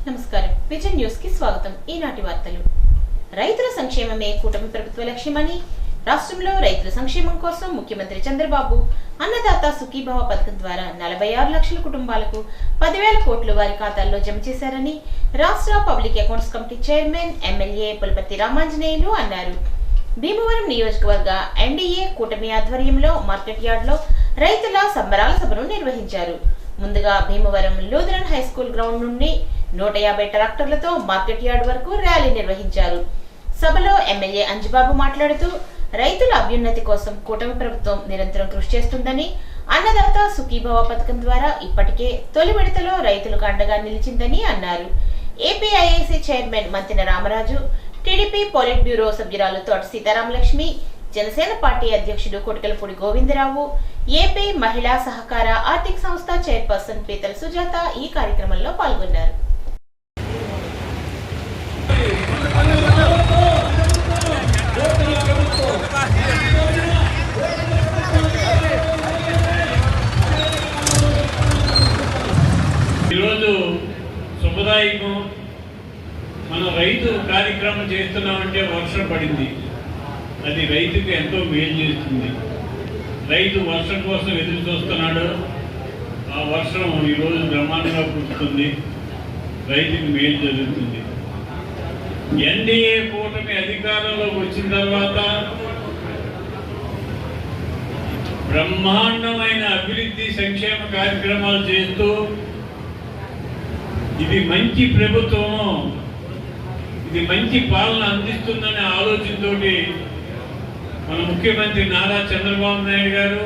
నమస్కారం vision news కి స్వాగతం. ఈనాటి వార్తలు. రైతుల సంక్షేమమే కూటమి ప్రభుత్వ లక్ష్యమని, రాష్ట్రంలో రైతుల సంక్షేమం కోసం ముఖ్యమంత్రి చంద్రబాబు అన్నదాత సుఖీభవ పథకం ద్వారా 46 లక్షల కుటుంబాలకు 10,000 కోట్లు వారి ఖాతాల్లో జమ చేశారని రాష్ట్ర public accounts committee chairman MLA Pulaparthi Ramanjaneyulu అన్నారు. భీమవరం నియోజకవర్గ ఎన్డీఏ కూటమి ఆధ్వర్యంలో మార్కెట్ యార్డ్ లో రైతుల సంబరాల సభను నిర్వహించారు. ముందుగా Bhimavaram Lutheran high school ground నుండి 150 ట్రాక్టర్లతో మార్కెట్ యార్డ్ వరకు ర్యాలీ నిర్వహించారు. సభలో ఎమ్మెల్యే అంజిబాబు మాట్లాడుతూ రైతుల అభ్యున్నతి కోసం కూటమి ప్రభుత్వం నిరంతరం కృషి చేస్తుందని, అన్నదాత సుఖీభవ పథకం ద్వారా ఇప్పటికే తొలి విడతలో రైతులకు అండగా నిలిచిందని అన్నారు. APIIC chairman Mantina Ramaraju, TDP polit bureau సభ్యురాలు తోట సీతారామలక్ష్మి, జనసేన పార్టీ అధ్యక్షుడు కొటికలపూడి గోవిందరావు, ఏపీ మహిళా సహకార ఆర్థిక సంస్థ చైర్పర్సన్ పీతల సుజాత ఈ కార్యక్రమంలో పాల్గొన్నారు. ఈరోజు శుభదాయకం. మనం రైతు కార్యక్రమం చేస్తున్నామంటే వర్షం పడింది, అది రైతుకు ఎంతో మేలు చేస్తుంది. రైతు వర్షం కోసం ఎదురు చూస్తున్నాడు, ఆ వర్షం ఈరోజు బ్రహ్మాండంగా కురుస్తుంది, రైతుకు మేలు జరుగుతుంది. ఎన్డీఏ కూటమి అధికారంలోకి వచ్చిన తర్వాత బ్రహ్మాండమైన అభివృద్ధి సంక్షేమ కార్యక్రమాలు చేస్తూ ఇది మంచి ప్రభుత్వం, ఇది మంచి పాలన అందిస్తుందనే ఆలోచనతోటి మన ముఖ్యమంత్రి నారా చంద్రబాబు నాయుడు గారు,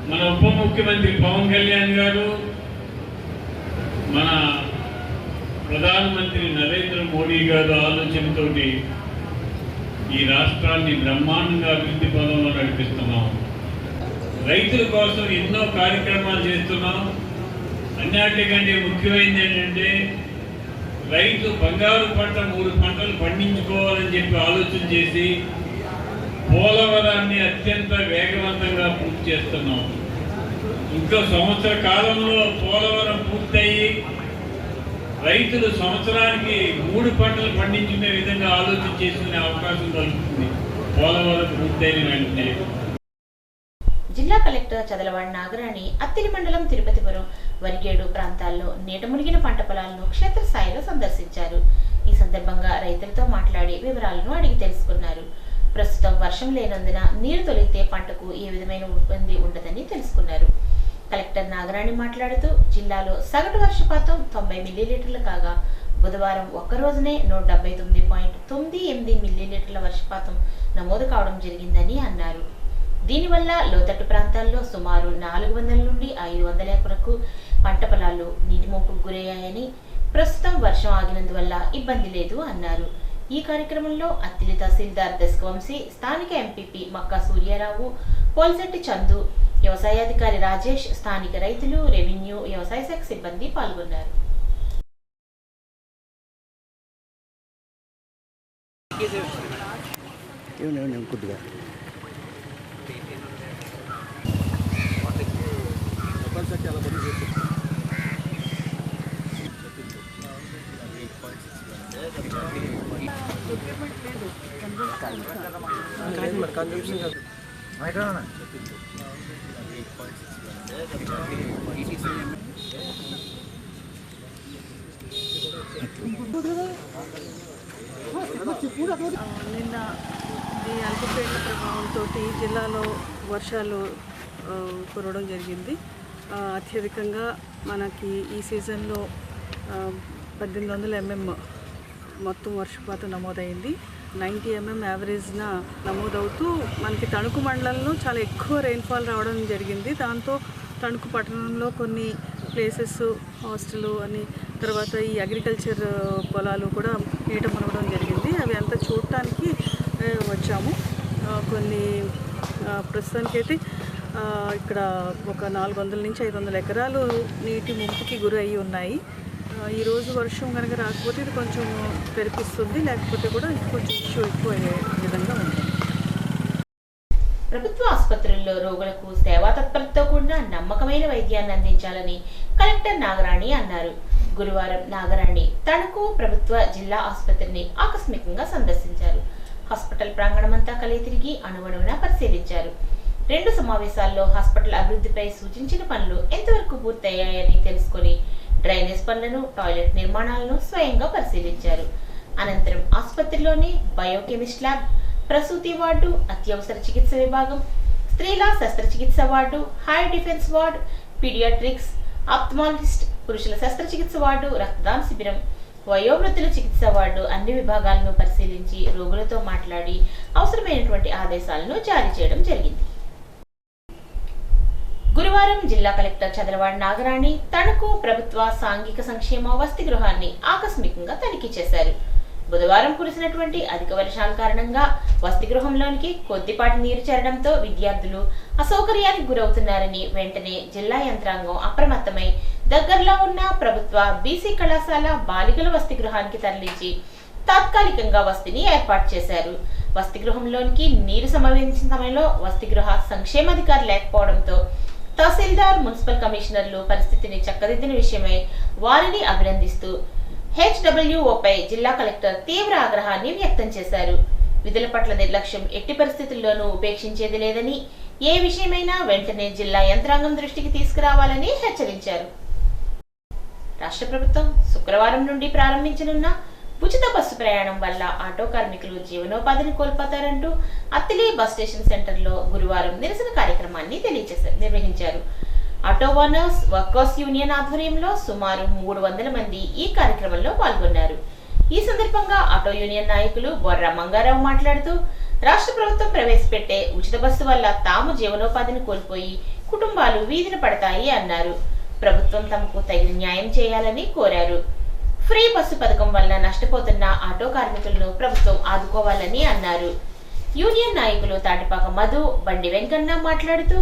మన ఉప ముఖ్యమంత్రి పవన్ కళ్యాణ్ గారు, మన ప్రధానమంత్రి నరేంద్ర మోడీ గారు ఆలోచనతోటి ఈ రాష్ట్రాన్ని బ్రహ్మాండంగా అభివృద్ధి పదంలో నడిపిస్తున్నాం. రైతుల కోసం ఎన్నో కార్యక్రమాలు చేస్తున్నాం. అన్నిటికంటే ముఖ్యమైనది ఏంటంటే రైతు బంగారు పంట 3 పంటలు పండించుకోవాలని చెప్పి ఆలోచన చేసి పోలవరాన్ని అత్యంత వేగవంతంగా పూర్తి చేస్తున్నాం. ఇంకో సంవత్సర కాలంలో పోలవరం పూర్తయి రైతులు సంవత్సరానికి 3 పంటలు పండించుకునే విధంగా ఆలోచన చేసుకునే అవకాశం కలుగుతుంది పోలవరం పూర్తయిన వెంటనే. జిల్లా కలెక్టర్ చదలవాడ నాగరాణి అత్తిలి మండలం తిరుపతిపురం వరిగేడు ప్రాంతాల్లో నీట మునిగిన పంట పొలాలను క్షేత్రస్థాయిలో సందర్శించారు. ఈ సందర్భంగా రైతులతో మాట్లాడి వివరాలను అడిగి తెలుసుకున్నారు. ప్రస్తుతం వర్షం లేనందున నీరు తొలిగితే పంటకు ఏ విధమైన ఇబ్బంది ఉండదని తెలుసుకున్నారు. కలెక్టర్ నాగరాణి మాట్లాడుతూ జిల్లాలో సగటు వర్షపాతం 90 మిల్లీలీటర్లు కాగా బుధవారం ఒక్కరోజునే 179.98 మిల్లీలీటర్ల వర్షపాతం నమోదు కావడం జరిగిందని అన్నారు. దీనివల్ల లోతట్టు ప్రాంతాల్లో సుమారు 400 నుండి 500 ఎకరాలకు పంట పొలాలు నీటి ముంపుకు గురయ్యాయని, ప్రస్తుతం వర్షం ఆగినందువల్ల ఇబ్బంది లేదు అన్నారు. ఈ కార్యక్రమంలో అత్తిలి తహసీల్దార్ దశకవంశీ, స్థానిక ఎంపీపీ మక్కా సూర్యారావు, పోల్శెట్టి చందు, వ్యవసాయాధికారి రాజేష్, స్థానిక రైతులు, రెవెన్యూ, వ్యవసాయ శాఖ సిబ్బంది పాల్గొన్నారు. నిన్న ఈ అల్పపీడన ప్రభావంతో జిల్లాలో వర్షాలు కురవడం జరిగింది. అత్యధికంగా మనకి ఈ సీజన్లో 1800 mm మొత్తం వర్షపాతం నమోదైంది. 90 mm యావరేజ్న నమోదవుతూ మనకి తణుకు మండలంలో చాలా ఎక్కువ రెయిన్ఫాల్ రావడం జరిగింది. దాంతో తణుకు పట్టణంలో కొన్ని ప్లేసెస్, హాస్టల్ అని, తర్వాత ఈ అగ్రికల్చర్ పొలాలు కూడా నీట మునగడం జరిగింది. అవి అంతా చూడటానికి వచ్చాము. కొన్ని ప్రస్తుతానికైతే ఇక్కడ ఒక 400 నుంచి 500 ఎకరాలు నీటి ముంపుకి గురయ్యి ఉన్నాయి. ఈరోజు వర్షం కనుక రాకపోతే ఇది కొంచెం తెరిపిస్తుంది, లేకపోతే కూడా కొంచెం ఇష్యూ ఎక్కువ అయ్యే విధంగా ఉంది. ప్రభుత్వ ఆసుపత్రుల్లో రోగులకు సేవా తత్పరతతో కూడిన నమ్మకమైన వైద్యాన్ని అందించాలని కలెక్టర్ నాగరాణి అన్నారు. గురువారం నాగరాణి తణుకు ప్రభుత్వ జిల్లా ఆసుపత్రిని ఆకస్మికంగా సందర్శించారు. హాస్పిటల్ ప్రాంగణమంతా కలిగి తిరిగి అణువణువున పరిశీలించారు. 2 సమావేశాల్లో హాస్పిటల్ అభివృద్ధిపై సూచించిన పనులు ఎంతవరకు పూర్తయ్యాయని తెలుసుకుని డ్రైనేజ్ పనులను, టాయిలెట్ నిర్మాణాలను స్వయంగా పరిశీలించారు. అనంతరం ఆసుపత్రిలోని బయోకెమిస్ట్ ల్యాబ్, ప్రసూతి వార్డు, అత్యవసర చికిత్స విభాగం, స్త్రీల శస్త్రచికిత్స ward, high defence ward, paediatrics, ophthalmologist, పురుషుల శస్త్రచికిత్స వార్డు, రక్తదాన శిబిరం, వయోవృద్ధుల చికిత్స వార్డు అన్ని విభాగాలను పరిశీలించి రోగులతో మాట్లాడి అవసరమైనటువంటి ఆదేశాలను జారీ చేయడం జరిగింది. గురువారం జిల్లా కలెక్టర్ చంద్రవాడ నాగరాణి తణుకు ప్రభుత్వ సాంఘిక సంక్షేమ వసతి గృహాన్ని ఆకస్మికంగా తనిఖీ చేశారు. బుధవారం కురిసినటువంటి అధిక వర్షాల కారణంగా వసతి గృహంలోనికి కొద్దిపాటి నీరు చేరడంతో విద్యార్థులు అసౌకర్యానికి గురవుతున్నారని వెంటనే జిల్లా యంత్రాంగం అప్రమత్తమై దగ్గరలో ఉన్న ప్రభుత్వ బీసీ కళాశాల బాలికల వసతి గృహానికి తరలించి తాత్కాలికంగా వసతిని ఏర్పాటు చేశారు. వసతి గృహంలోనికి నీరు సమీపించిన సమయంలో వసతి గృహ సంక్షేమాధికారి లేకపోవడంతో తహసీల్దార్, మున్సిపల్ కమిషనర్లు పరిస్థితిని చక్కదిద్దిన విషయమై వారిని అభినందిస్తూ హెచ్డబ్ల్యూఓపై జిల్లా కలెక్టర్ తీవ్ర ఆగ్రహాన్ని వ్యక్తం చేశారు. విధుల పట్ల నిర్లక్ష్యం ఎట్టి పరిస్థితుల్లోనూ ఉపేక్షించేది లేదని, ఏ విషయమైనా వెంటనే జిల్లా యంత్రాంగం దృష్టికి తీసుకురావాలని హెచ్చరించారు. రాష్ట్ర ప్రభుత్వం శుక్రవారం నుండి ప్రారంభించనున్న ఉచిత బస్సు ప్రయాణం వల్ల ఆటో కార్మికులు జీవనోపాధిని కోల్పోతారంటూ అత్తిలి బస్ స్టేషన్ సెంటర్లో గురువారం నిరసన కార్యక్రమాన్ని నిర్వహించారు. ఆటో ఓనర్స్ వర్కర్స్ యూనియన్ ఆధ్వర్యంలో సుమారు 300 మంది ఈ కార్యక్రమంలో పాల్గొన్నారు. ఈ సందర్భంగా ఆటో యూనియన్ నాయకులు బొర్రా మంగారావు మాట్లాడుతూ రాష్ట్ర ప్రభుత్వం ప్రవేశపెట్టే ఉచిత బస్సు వల్ల తాము జీవనోపాధిని కోల్పోయి కుటుంబాలు వీధిన పడతాయి అన్నారు. ప్రభుత్వం తమకు తగిన న్యాయం చేయాలని కోరారు. ఫ్రీ బస్సు పథకం వల్ల నష్టపోతున్న ఆటో కార్మికులను ప్రభుత్వం ఆదుకోవాలని అన్నారు. యూనియన్ నాయకులు తాటిపాక మధు, బండి వెంకన్న మాట్లాడుతూ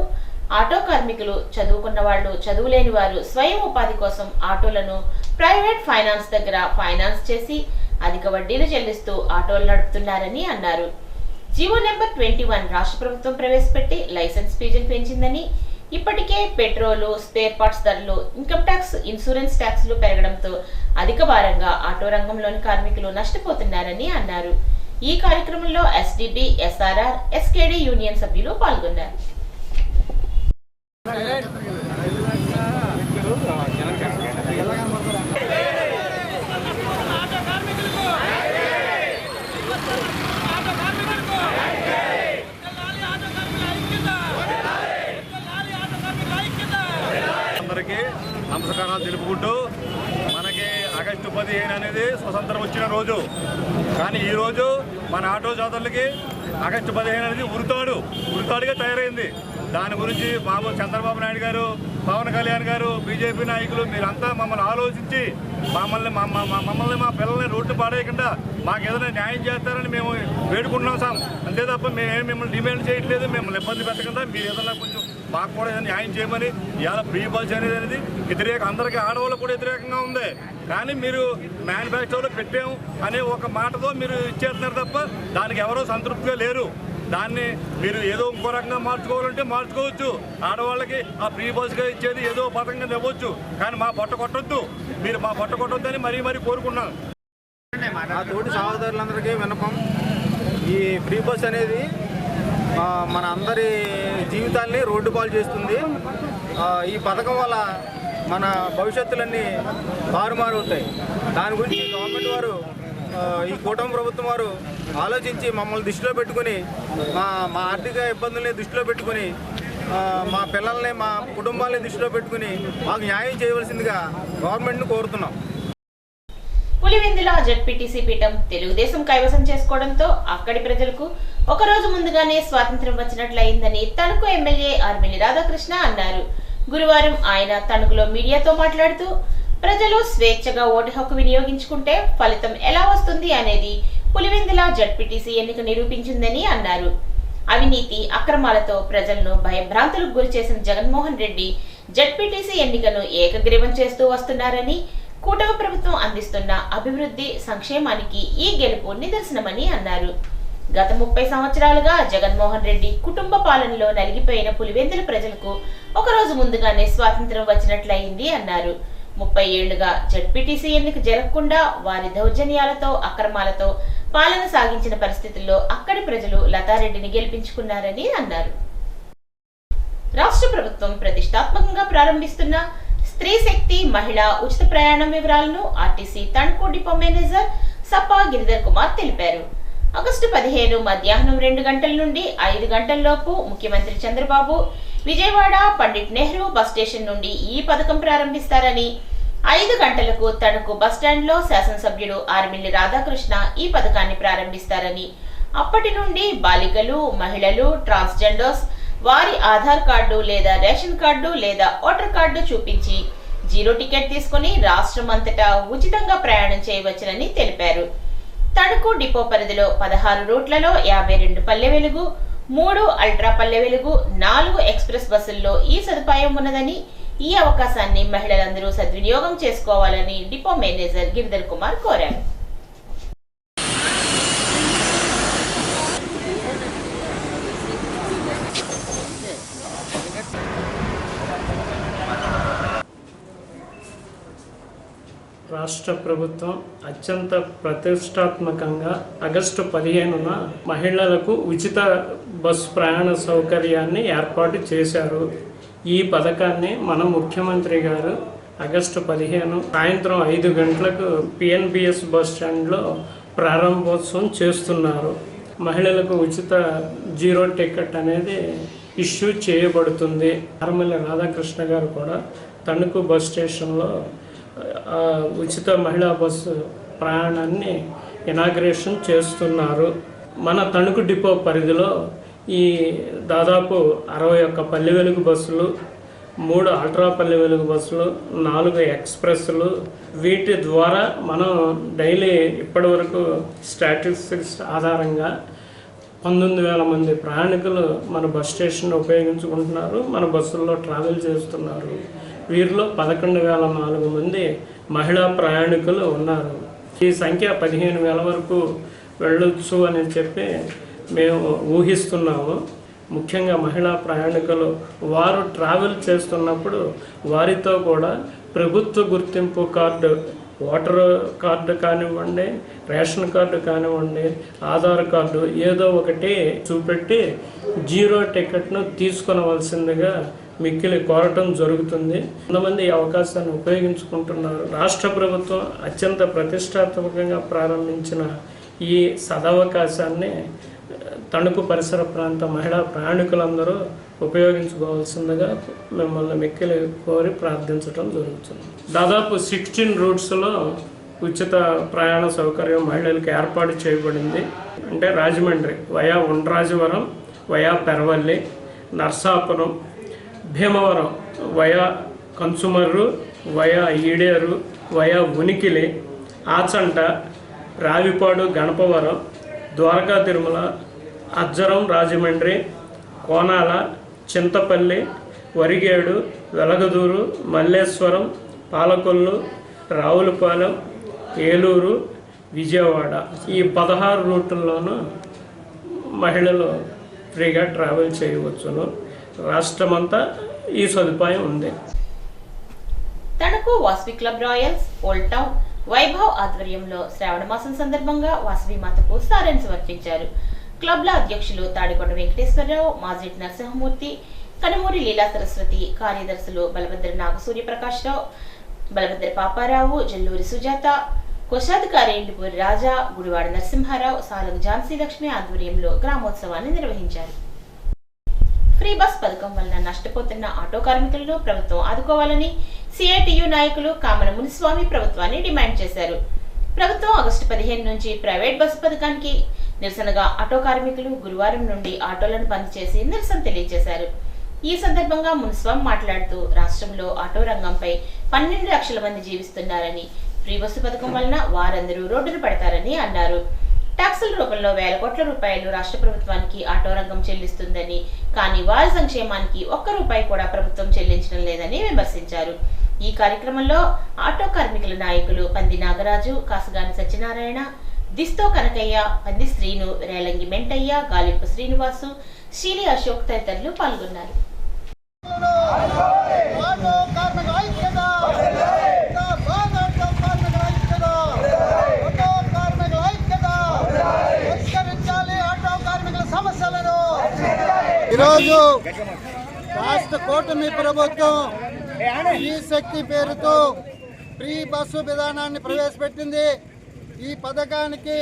ఆటో కార్మికులు చదువుకున్న వాళ్ళు, చదువులేని వారు స్వయం ఉపాధి కోసం ఆటోలను ప్రైవేట్ ఫైనాన్స్ దగ్గర ఫైనాన్స్ చేసి అధిక వడ్డీలు చెల్లిస్తూ ఆటోలు నడుపుతున్నారని అన్నారు. జీవో నెంబర్ 21 రాష్ట్ర ప్రభుత్వం ప్రవేశపెట్టి లైసెన్స్ ఫీజులు పెంచిందని, ఇప్పటికే పెట్రోలు, స్పేర్ పార్ట్స్ ధరలు, ఇన్కమ్ ట్యాక్స్, ఇన్సూరెన్స్ ట్యాక్స్లు పెరగడంతో అధిక భారంగా ఆటో రంగంలోని కార్మికులు నష్టపోతున్నారని అన్నారు. ఈ కార్యక్రమంలో ఎస్డిబి, ఎస్ఆర్ఆర్, ఎస్కేడి యూనియన్ సభ్యులు పాల్గొన్నారు. అందరికీ నమస్కారాలు తెలుపుకుంటూ, మనకి ఆగస్టు 15 అనేది స్వతంత్రం వచ్చిన రోజు. కానీ ఈరోజు మన ఆటో సోదరులకి ఆగస్టు 15 అనేది ఉరితాడుగా తయారైంది. దాని గురించి చంద్రబాబు నాయుడు గారు, పవన్ కళ్యాణ్ గారు, బీజేపీ నాయకులు మీరంతా మమ్మల్ని ఆలోచించి మమ్మల్ని మా పిల్లల్ని రోడ్డు పాడేయకుండా మాకు ఏదైనా న్యాయం చేస్తారని మేము వేడుకుంటున్నాం సార్. అంతే తప్ప మేమేమి మిమ్మల్ని డిమాండ్ చేయట్లేదు. మిమ్మల్ని ఇబ్బంది పెట్టకుండా మీరు ఏదైనా కొంచెం మాకు కూడా ఏదైనా న్యాయం చేయమని. ఇవాళ ఫ్రీ బస్ అనేది అందరికీ ఆడవాళ్ళకు కూడా వ్యతిరేకంగా ఉంది. కానీ మీరు మేనిఫెస్టోలో పెట్టాము అనే ఒక మాటతో మీరు ఇచ్చేస్తున్నారు తప్ప దానికి ఎవరో సంతృప్తిగా లేరు. దాన్ని మీరు ఏదో ఇంకో రకంగా మార్చుకోవాలంటే మార్చుకోవచ్చు. ఆడవాళ్ళకి ఆ ఫ్రీ బస్గా ఇచ్చేది ఏదో పథకంగా ఇవ్వచ్చు, కానీ మా పొట్ట కొట్టొద్దు. మీరు మా పొట్ట కొట్టొద్దని మరీ కోరుకున్నాను. ఆ తోటి సహోదరులందరికీ విన్నపం, ఈ ఫ్రీ బస్ అనేది మన అందరి జీవితాల్ని రోడ్డు పాలు చేస్తుంది. ఈ పథకం వల్ల మన భవిష్యత్తులన్నీ తారుమారవుతాయి. దాని గురించి గవర్నమెంట్ వారు, ఈ కూటమి ప్రభుత్వం వారు ఆలోచించి మమ్మల్ని దృష్టిలో పెట్టుకుని, మా ఆర్థిక ఇబ్బందుల్ని దృష్టిలో పెట్టుకుని, మా పిల్లల్ని, మా కుటుంబాలని దృష్టిలో పెట్టుకుని మాకు న్యాయం చేయవలసిందిగా గవర్నమెంట్ను కోరుతున్నాం. పులివెందుల జెడ్పీటీసీ పీఠం తెలుగుదేశం కైవసం చేసుకోవడంతో అక్కడి ప్రజలకు ఒకరోజు ముందుగానే స్వాతంత్ర్యం వచ్చినట్లయిందని తణుకు ఎమ్మెల్యే ఆర్మిలి రాధాకృష్ణ అన్నారు. గురువారం ఆయన తణుకులో మీడియాతో మాట్లాడుతూ ప్రజలు స్వేచ్ఛగా ఓటు హక్కు వినియోగించుకుంటే ఫలితం ఎలా వస్తుంది అనేది పులివెందుల జెడ్పీటీసీ ఎన్నిక నిరూపించిందని అన్నారు. అవినీతి అక్రమాలతో ప్రజలను భయభ్రాంతులకు గురి చేసిన జగన్మోహన్ రెడ్డి జెడ్పీటీసీ ఎన్నికను ఏకగ్రీవం చేస్తూ వస్తున్నారని, కూటమి ప్రభుత్వం అందిస్తున్న అభివృద్ధి సంక్షేమానికి ఈ గెలుపు నిదర్శనమని అన్నారు. గత 30 సంవత్సరాలుగా జగన్మోహన్ రెడ్డి కుటుంబ పాలనలో నలిగిపోయిన పులివెందుల ప్రజలకు ఒకరోజు ముందుగానే స్వాతంత్ర్యం వచ్చినట్లయింది అన్నారు. 30 ఏళ్లుగా జెడ్పీటీసీ ఎన్నిక జరగకుండా వారి దౌర్జన్యాలతో అక్రమాలతో పాలన సాగించిన పరిస్థితుల్లో అక్కడి ప్రజలు లతారెడ్డిని గెలిపించుకున్నారని అన్నారు. రాష్ట్ర ప్రభుత్వం ప్రతిష్టాత్మకంగా ప్రారంభిస్తున్న స్త్రీ శక్తి మహిళా ఉచిత ప్రయాణం వివరాలను RTC Tanuku depot manager Sappa Giridhar Kumar తెలిపారు. ఆగస్టు 15 మధ్యాహ్నం 2 గంటల నుండి 5 గంటలలోపు ముఖ్యమంత్రి చంద్రబాబు విజయవాడ పండిట్ నెహ్రూ బస్ స్టేషన్ నుండి ఈ పథకం ప్రారంభిస్తారని, 5 గంటలకు తణుకు బస్టాండ్ లో శాసనసభ్యుడు ఆర్మిల్లి రాధాకృష్ణ ఈ పథకాన్ని ప్రారంభిస్తారని, అప్పటి నుండి బాలికలు, మహిళలు, ట్రాన్స్జెండర్స్ వారి ఆధార్ కార్డు లేదా రేషన్ కార్డు లేదా ఓటర్ కార్డు చూపించి 0 టికెట్ తీసుకుని రాష్ట్రం అంతటా ఉచితంగా ప్రయాణం చేయవచ్చునని తెలిపారు. తణుకు డిపో పరిధిలో 16 రూట్లలో 52 పల్లె వెలుగు, 3 అల్ట్రా పల్లె వెలుగు, 4 ఎక్స్ప్రెస్ బస్సుల్లో ఈ సదుపాయం ఉన్నదని, ఈ అవకాశాన్ని మహిళలందరూ సద్వినియోగం చేసుకోవాలని డిపో మేనేజర్ గిరిధర్ కుమార్ కోరారు. రాష్ట్ర ప్రభుత్వం అత్యంత ప్రతిష్టాత్మకంగా ఆగస్టు 15న మహిళలకు ఉచిత బస్సు ప్రయాణ సౌకర్యాన్ని ఏర్పాటు చేశారు. ఈ పథకాన్ని మన ముఖ్యమంత్రి గారు ఆగస్టు 15 సాయంత్రం 5 గంటలకు పిఎన్బిఎస్ బస్ స్టాండ్లో ప్రారంభోత్సవం చేస్తున్నారు. మహిళలకు ఉచిత 0 టికెట్ అనేది ఇష్యూ చేయబడుతుంది. ఆర్మిల్లి రాధాకృష్ణ గారు కూడా తణుకు బస్ స్టేషన్లో ఉచిత మహిళా బస్సు ప్రయాణాన్ని ఇనాగ్రేషన్ చేస్తున్నారు. మన తణుకు డిపో పరిధిలో ఈ దాదాపు 61 పల్లె వెలుగు బస్సులు, 3 అల్ట్రా పల్లె వెలుగు బస్సులు, 4 ఎక్స్ప్రెస్లు, వీటి ద్వారా మనం డైలీ ఇప్పటి వరకు స్టాటిస్టిక్స్ ఆధారంగా 19,000 మంది ప్రయాణికులు మన బస్ స్టేషన్ ఉపయోగించుకుంటున్నారు, మన బస్సుల్లో ట్రావెల్ చేస్తున్నారు. వీరిలో 11,004 మంది మహిళా ప్రయాణికులు ఉన్నారు. ఈ సంఖ్య 15,000 వరకు వెళ్ళొచ్చు అని చెప్పి మేము ఊహిస్తున్నాము. ముఖ్యంగా మహిళా ప్రయాణికులు వారు ట్రావెల్ చేస్తున్నప్పుడు వారితో కూడా ప్రభుత్వ గుర్తింపు కార్డు, ఓటర్ కార్డు కానివ్వండి, రేషన్ కార్డు కానివ్వండి, ఆధార్ కార్డు ఏదో ఒకటి చూపెట్టి 0 టికెట్ను తీసుకొనవలసిందిగా మిక్కిలి కోరటం జరుగుతుంది. కొంతమంది ఈ అవకాశాన్ని ఉపయోగించుకుంటున్నారు. రాష్ట్ర ప్రభుత్వం అత్యంత ప్రతిష్టాత్మకంగా ప్రారంభించిన ఈ సదవకాశాన్ని తణుకు పరిసర ప్రాంత మహిళా ప్రయాణికులందరూ ఉపయోగించుకోవాల్సిందిగా మిమ్మల్ని మిక్కిలి కోరి ప్రార్థించడం జరుగుతుంది. దాదాపు 16 రూట్స్లో ఉచిత ప్రయాణ సౌకర్యం మహిళలకు ఏర్పాటు చేయబడింది. అంటే Rajahmundry via Undrajavaram, via Peravalli, Narsapuram, Bhimavaram via Kanchumarru, via Ederu, via Unikili, Achanta, Ravipadu, Ganapavaram, Dwaraka Tirumala, Ajjaram, Rajahmundry, Konala, Chintapalli, Varigedu, Velagaduru, Malleswaram, Palakollu, Ravulapalem, Eluru, Vijayawada ఈ 16 రూట్ల్లోనూ మహిళలు ఫ్రీగా ట్రావెల్ చేయవచ్చును. రాష్ట్రమంతా ఈ సదుపాయం ఉంది. Tanuku Vasavi club Royals, old town, Vaibhav ఆధ్వర్యంలో శ్రావణ మాసం సందర్భంగా వాసవి మాతకు సారెను సమర్పించారు. క్లబ్ల అధ్యక్షులు తాడికొండ వెంకటేశ్వరరావు, మాజిట్ నరసింహమూర్తి, కనుమూరి లీలా సరస్వతి, కార్యదర్శులు బలభద్ర నాగసూర్య ప్రకాశ్రావు, బలభద్ర పాపారావు, జల్లూరి సుజాత, కోశాధికారి ఇండిపూరి రాజా, గుడివాడ నరసింహారావు, సాలగు ఝాన్సీ లక్ష్మి ఆధ్వర్యంలో గ్రామోత్సవాన్ని నిర్వహించారు. ఫ్రీ బస్ పథకం వలన నష్టపోతున్న ఆటో కార్మికులను ప్రభుత్వం ఆదుకోవాలని సిఐటియు నాయకులు కామన మునిస్వామి ప్రభుత్వాన్ని డిమాండ్ చేశారు. ప్రభుత్వం ఆగస్టు 15 నుంచి ప్రైవేట్ బస్సు పథకానికి నిరసనగా ఆటో కార్మికులు గురువారం నుండి ఆటోలను బంద్ చేసి నిరసన తెలియజేశారు. ఈ సందర్భంగా మునిస్వామి మాట్లాడుతూ రాష్ట్రంలో ఆటో రంగంపై 12 లక్షల మంది జీవిస్తున్నారని, ఫ్రీ బస్సు పథకం వలన వారందరూ రోడ్డును పడతారని అన్నారు. ట్యాక్సుల రూపంలో వేల కోట్ల రూపాయలు రాష్ట్ర ప్రభుత్వానికి ఆటో రంగం చెల్లిస్తుందని, కానీ వారి సంక్షేమానికి ₹1 కూడా ప్రభుత్వం చెల్లించడం లేదని విమర్శించారు. ఈ కార్యక్రమంలో ఆటో కార్మికుల నాయకులు పంది నాగరాజు, కాసగాని సత్యనారాయణ, దిస్తో కనకయ్య, పంది శ్రీను, రేలంగి మెంటయ్య, గాలింపు శ్రీనివాసు, శ్రీలి అశోక్ తదితరులు పాల్గొన్నారు. ఈరోజు రాష్ట్ర కూటమి ప్రభుత్వం ఈ శక్తి పేరుతో ఫ్రీ బస్సు విధానాన్ని ప్రవేశపెట్టింది. ఈ పథకానికి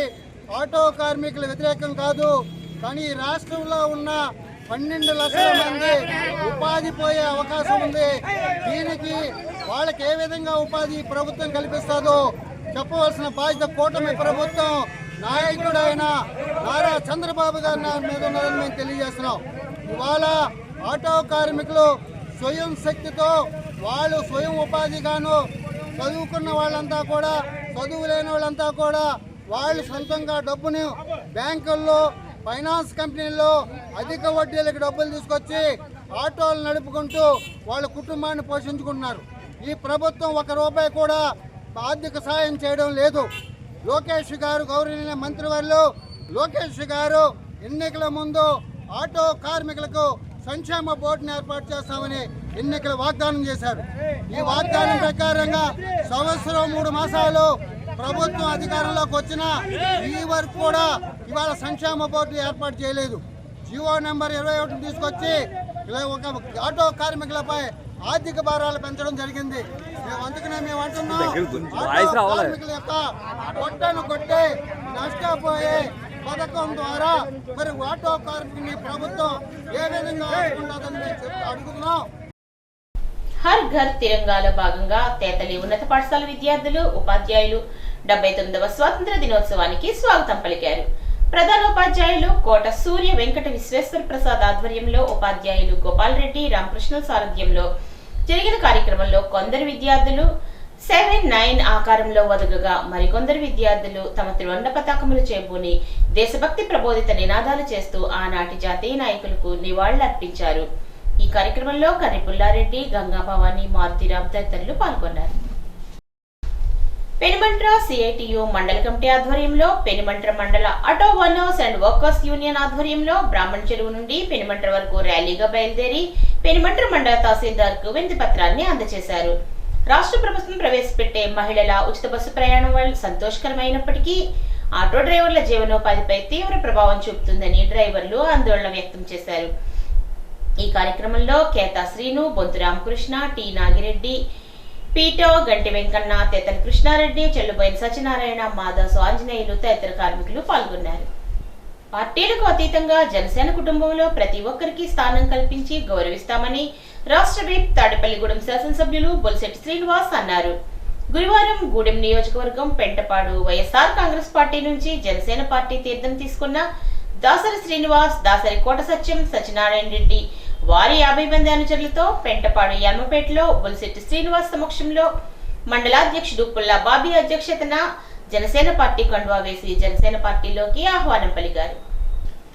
ఆటో కార్మికులు వ్యతిరేకం కాదు, కానీ ఈ రాష్ట్రంలో ఉన్న 12 లక్షల మంది ఉపాధి పోయే అవకాశం ఉంది. దీనికి వాళ్ళకి ఏ విధంగా ఉపాధి ప్రభుత్వం కల్పిస్తుందో చెప్పవలసిన బాధ్యత కూటమి ప్రభుత్వం నాయకుడైన నారా చంద్రబాబు గారి మీద ఉన్నదని మేము తెలియజేస్తున్నాం. ఇవాళ ఆటో కార్మికులు స్వయం శక్తితో వాళ్ళు స్వయం ఉపాధిగాను, చదువుకున్న వాళ్ళంతా కూడా, చదువు లేని వాళ్ళంతా కూడా వాళ్ళు సొంతంగా డబ్బుని బ్యాంకుల్లో, ఫైనాన్స్ కంపెనీల్లో అధిక వడ్డీలకు డబ్బులు తీసుకొచ్చి ఆటోలు నడుపుకుంటూ వాళ్ళ కుటుంబాన్ని పోషించుకుంటున్నారు. ఈ ప్రభుత్వం 1 రూపాయి కూడా ఆర్థిక సాయం చేయడం లేదు. లోకేష్ గారు, గౌరవనీయ మంత్రివర్యులు లోకేష్ గారు ఎన్నికల ముందు ఆటో కార్మికులకు సంక్షేమ బోర్డును ఏర్పాటు చేస్తామని ఎన్నికల వాగ్దానం చేశారు. ఈ వాగ్దానం ప్రకారంగా సంవత్సరం 3 మాసాలు ప్రభుత్వం అధికారంలోకి వచ్చినా ఈ వరకు కూడా ఇవాళ సంక్షేమ బోర్డు ఏర్పాటు చేయలేదు. జీవో నెంబర్ 21 తీసుకొచ్చి ఒక ఆటో కార్మికులపై ఆర్థిక భారాలు పెంచడం జరిగింది. అందుకనే మేము అంటున్నాం, ఆటో కార్మికుల యొక్క పొట్టను కొట్టి నష్టపోయే పథకం ద్వారా మరి ఆటో కార్మికుని ప్రభుత్వం ఏ విధంగా ఆదుకుంటుందని మేము అడుగుతున్నాం. హర్ ఘర్ తిరంగాలో భాగంగా తేతలి ఉన్నత పాఠశాల విద్యార్థులు, ఉపాధ్యాయులు 79వ స్వాతంత్ర దినోత్సవానికి స్వాగతం పలికారు. ప్రధానోపాధ్యాయులు కోట సూర్య వెంకట విశ్వేశ్వర ప్రసాద్ ఆధ్వర్యంలో ఉపాధ్యాయులు గోపాల్ రెడ్డి, రామకృష్ణ సారథ్యంలో జరిగిన కార్యక్రమంలో కొందరు విద్యార్థులు 7-9 ఆకారంలో వదగగా మరికొందరు విద్యార్థులు తమ త్రివర్ణ పతాకములు చేబూని దేశభక్తి ప్రబోధిత నినాదాలు చేస్తూ ఆనాటి జాతీయ నాయకులకు నివాళులర్పించారు. ఈ కార్యక్రమంలో కర్రిపుల్లారెడ్డి, గంగా భవాని, మారుతిరామ్ తదితరులు పాల్గొన్నారు. పెనుమంట్ర సిఐటియు మండల కమిటీ ఆధ్వర్యంలో పెనుమంట్ర మండల auto owners and workers union ఆధ్వర్యంలో బ్రాహ్మణ చెరువు నుండి పెనుమంట్ర వరకు ర్యాలీగా బయలుదేరి పెనుమంట్ర మండల తహసీల్దార్ కు వినతి పత్రాన్ని అందజేశారు. రాష్ట్ర ప్రభుత్వం ప్రవేశపెట్టే మహిళల ఉచిత బస్సు ప్రయాణం వల్ల సంతోషకరమైనప్పటికీ ఆటో డ్రైవర్ల జీవనోపాధిపై తీవ్ర ప్రభావం చూపుతుందని డ్రైవర్లు ఆందోళన వ్యక్తం చేశారు. ఈ కార్యక్రమంలో కేతా శ్రీను, బొంతు రామకృష్ణ, టి నాగిరెడ్డి, పీటో, గంటి వెంకన్న, తేతల కృష్ణారెడ్డి, చెల్లుబోయిన సత్యనారాయణ, మాదాసు ఆంజనేయులు తదితర కార్మికులు పాల్గొన్నారు. పార్టీలకు అతీతంగా జనసేన కుటుంబంలో ప్రతి ఒక్కరికి స్థానం కల్పించి గౌరవిస్తామని రాష్ట్ర విప్ తాడేపల్లిగూడెం శాసనసభ్యులు బొలిశెట్టి శ్రీనివాస్ అన్నారు. గురువారం గూడెం నియోజకవర్గం పెంటపాడు వైఎస్ఆర్ కాంగ్రెస్ పార్టీ నుంచి జనసేన పార్టీ తీర్థం తీసుకున్న దాసరి శ్రీనివాస్, దాసరి కోట సత్యం, సత్యనారాయణ రెడ్డి వారి 50 మంది అనుచరులతో పెంటపాడు యల్మపేటలో బొలిశెట్టి శ్రీనివాస్ సమక్షంలో మండలాధ్యక్షుడు పుల్లా బాబీ అధ్యక్షతన జనసేన పార్టీ కండువా వేసి జనసేన పార్టీలోకి ఆహ్వానం పలికారు.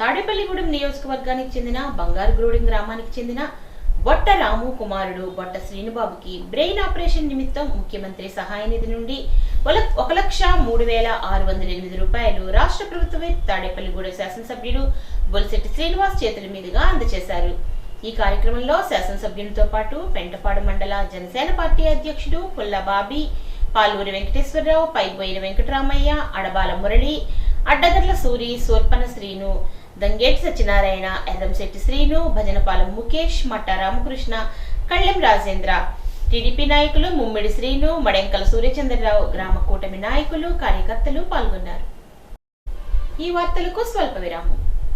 తాడేపల్లిగూడెం నియోజకవర్గానికి చెందిన బంగారుగూడెం గ్రామానికి చెందిన బొట్ట రాము కుమారుడు బొట్ట శ్రీనుబాబుకి బ్రెయిన్ ఆపరేషన్ నిమిత్తం ముఖ్యమంత్రి సహాయ నిధి నుండి 1,03,608 రూపాయలు రాష్ట్ర ప్రభుత్వ తాడేపల్లిగూడెం శాసనసభ్యుడు బొలిశెట్టి శ్రీనివాస్ చేతుల మీదుగా అందజేశారు. ఈ కార్యక్రమంలో శాసనసభ్యునితో పాటు పెంటపాడు మండల జనసేన పార్టీ అధ్యక్షుడు పుల్లా బాబీ, పాలూరి వెంకటేశ్వరరావు, పైబోయిన వెంకటరామయ్య, అడబాల మురళి, అడ్డగర్ల సూరి, సోర్పన శ్రీను, దంగేటి సత్యనారాయణ, ఎర్రంశెట్టి శ్రీను, భజనపాలెం ముఖేష్, మట్ట రామకృష్ణ, కళ్ళెం రాజేంద్ర, టీడీపీ నాయకులు ముమ్మిడి శ్రీను, మడెంకల సూర్యచంద్రరావు, గ్రామ కూటమి నాయకులు, కార్యకర్తలు పాల్గొన్నారు. ఈ వార్తలకు స్వల్ప విరామం.